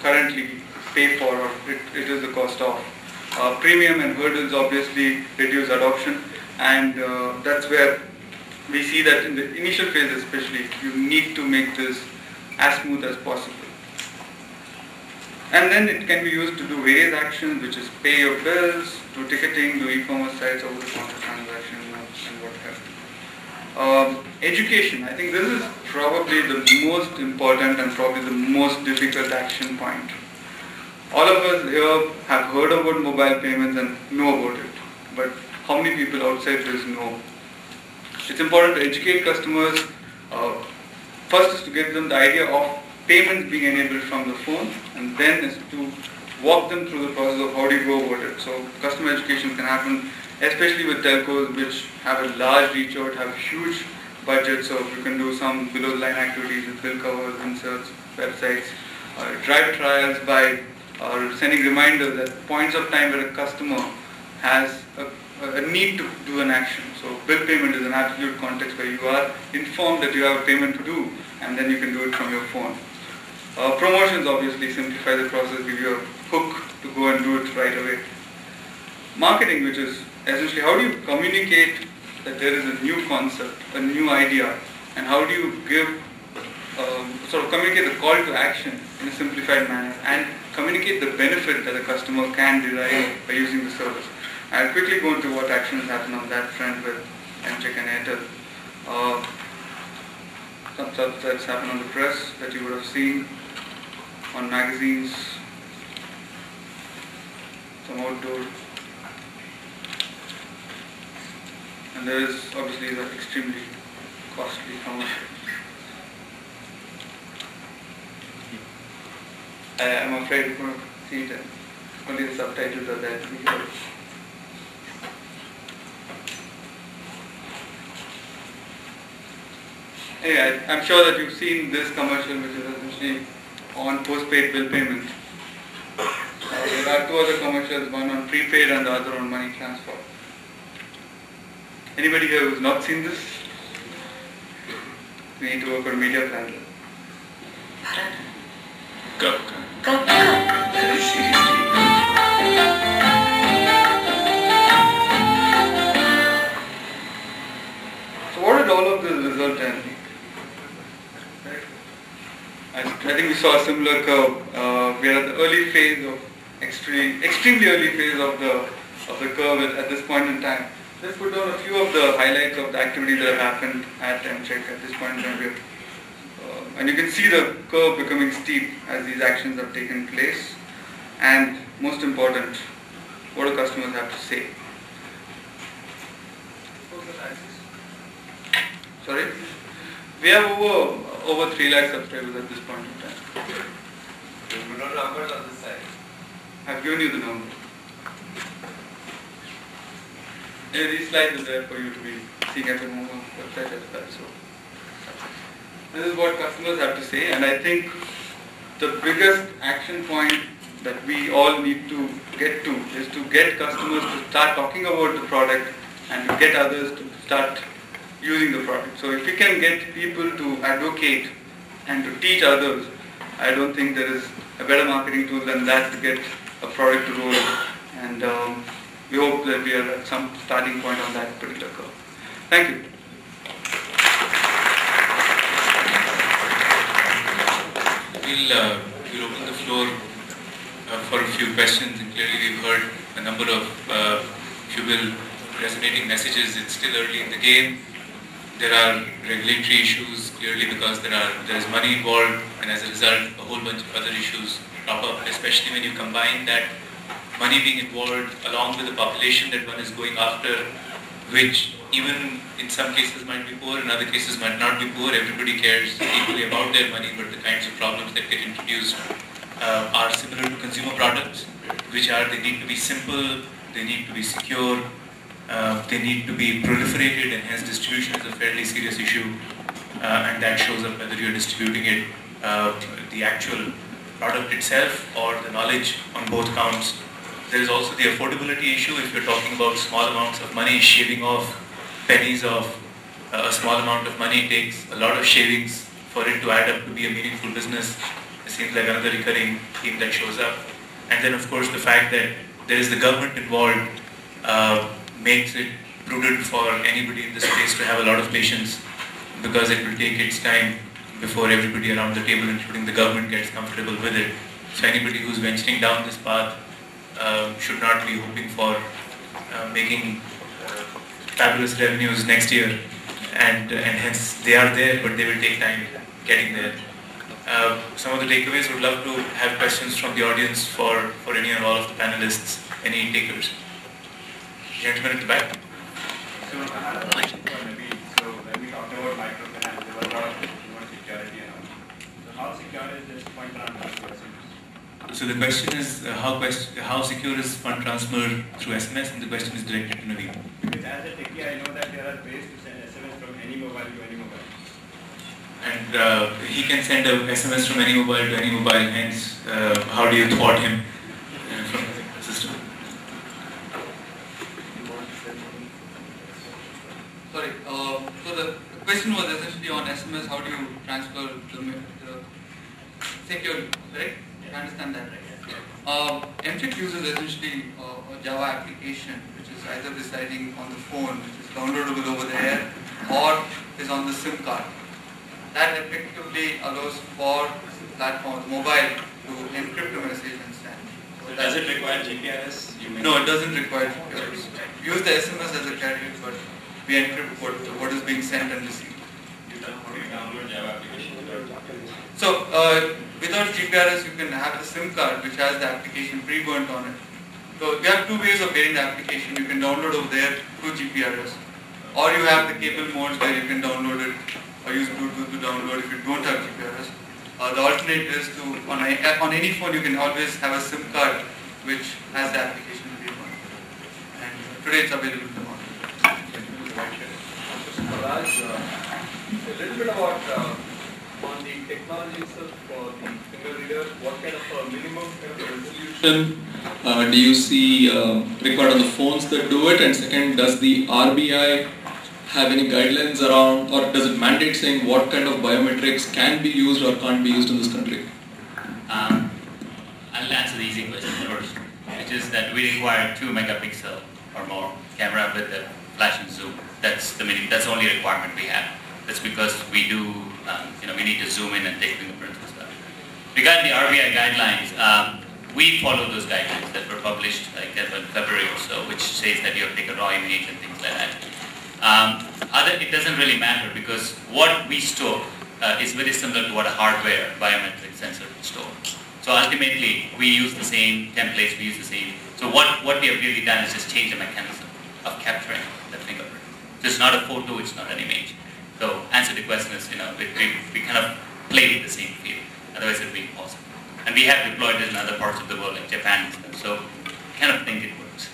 currently pay for, or it is the cost of. Premium and hurdles obviously reduce adoption, and that's where we see that in the initial phase especially, you need to make this as smooth as possible. And then it can be used to do various actions, which is pay your bills, do ticketing, do e-commerce sites, over the counter transaction, and what have you. Education, I think this is probably the most important and probably the most difficult action point. All of us here have heard about mobile payments and know about it, but how many people outside this know? It's important to educate customers. First is to get them the idea of payments being enabled from the phone, and then is to walk them through the process of how do you go about it. So customer education can happen, especially with telcos which have a large reach out, have huge budget, so you can do some below the line activities with bill covers, inserts, websites, drive trials by sending reminders at points of time where a customer has a need to do an action. So bill payment is an absolute context where you are informed that you have a payment to do, and then you can do it from your phone. Promotions obviously simplify the process, give you a hook to go and do it right away. Marketing, which is essentially how do you communicate that there is a new concept, a new idea, and how do you give, sort of communicate the call to action in a simplified manner and communicate the benefit that a customer can derive by using the service. I'll quickly go into what actions happen on that front with MCheck and Airtel. Some stuff that's happened on the press that you would have seen, on magazines, some outdoor. And there is obviously the extremely costly commercials. I'm afraid you couldn't see it, only the subtitles are there to be heard. Anyway, I'm sure that you've seen this commercial, which is essentially on postpaid bill payment. There are two other commercials, one on prepaid and the other on money transfer. Anybody here who's not seen this? We need to work on media plan. Go. So what did all of this result in? I think we saw a similar curve. We are at the early phase of extremely early phase of the curve at this point in time. Let's put down a few of the highlights of the activity that have happened at MCheck at this point in time. And you can see the curve becoming steep as these actions have taken place. And most important, what do customers have to say? Sorry? We have over 3 lakh subscribers at this point in time. You know numbers on this side. I've given you the number. Yeah, these slides are there for you to be seeing at the MOMO website as well. So this is what customers have to say, and I think the biggest action point that we all need to get to is to get customers to start talking about the product and to get others to start using the product. So if we can get people to advocate and to teach others, I don't think there is a better marketing tool than that to get a product to roll. And we hope that we are at some starting point on that particular curve. Thank you. We'll open the floor for a few questions, and clearly we've heard a number of, if you will, resonating messages. It's still early in the game. There are regulatory issues, clearly, because there is money involved, and as a result, a whole bunch of other issues crop up, especially when you combine that money being involved along with the population that one is going after, which even in some cases might be poor, in other cases might not be poor. Everybody cares equally about their money, but the kinds of problems that get introduced are similar to consumer products, which are they need to be simple, they need to be secure, they need to be proliferated, and hence distribution is a fairly serious issue, and that shows up whether you're distributing it, the actual product itself or the knowledge on both counts. There is also the affordability issue. If you're talking about small amounts of money, shaving off pennies of a small amount of money takes a lot of shavings for it to add up to be a meaningful business. The seems like another recurring theme that shows up. And then of course the fact that there is the government involved makes it prudent for anybody in the space to have a lot of patience, because it will take its time before everybody around the table, including the government, gets comfortable with it. So anybody who's venturing down this path should not be hoping for making fabulous revenues next year, and hence they are there, but they will take time getting there. Some of the takeaways, would love to have questions from the audience for any and all of the panelists. Any takers? Gentleman at the back. So when we talked about microfinance, there was a lot of security and all. So how secure is this fund transfer? So the question is how secure is fund transfer through SMS, and the question is directed to Naveen. Because as a techie, I know that there are ways to send SMS from any mobile to any mobile. And he can send a SMS from any mobile to any mobile, hence how do you thwart him from the system? Sorry, so the question was essentially on SMS, how do you transfer the securely, right? I understand that, right? MCheck uses essentially a Java application which is either residing on the phone, which is downloadable over the air, or is on the SIM card. That effectively allows for platforms, mobile, to encrypt the message and send. So does it require GPRS? No, it doesn't require GPRS. We use the SMS as a carrier, but we encrypt what is being sent and received. Download Java application. So, without GPRS, you can have the SIM card which has the application pre-burnt on it. So, we have two ways of getting the application. You can download over there through GPRS, or you have the cable modes where you can download it or use Bluetooth to download if you don't have GPRS. The alternate is to, on any phone, you can always have a SIM card which has the application pre-burnt. And today it's available in the market. Raj, a little bit about on the technology itself for the finger reader, what kind of a minimum kind of resolution do you see required on the phones that do it? And second, does the RBI have any guidelines around, or does it mandate saying what kind of biometrics can be used or can't be used in this country? I'll answer the easy question first, which is that we require 2 megapixel or more camera with the flash and zoom. That's the only requirement we have. That's because we do, we need to zoom in and take fingerprints and stuff. Regarding the RBI guidelines, we follow those guidelines that were published like in February or so, which says that you have to take a raw image and things like that. It doesn't really matter, because what we store is very similar to what a hardware biometric sensor would store. So ultimately, we use the same templates, we use the same. So what we have really done is just change the mechanism of capturing the fingerprint. So it's not a photo, it's not an image. So answer the question is, we kind of play with the same field. Otherwise it would be impossible. And we have deployed it in other parts of the world, like Japan and stuff. So I kind of think it works.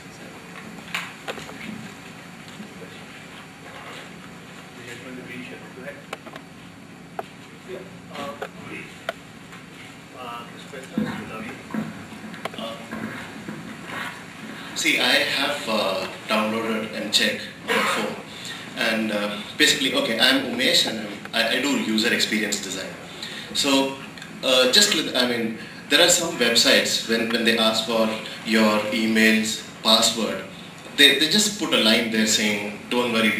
See, I have downloaded MCheck on my phone, and basically, okay, I'm Umesh and I do user experience design. So, there are some websites when they ask for your emails, password, they just put a line there saying, don't worry,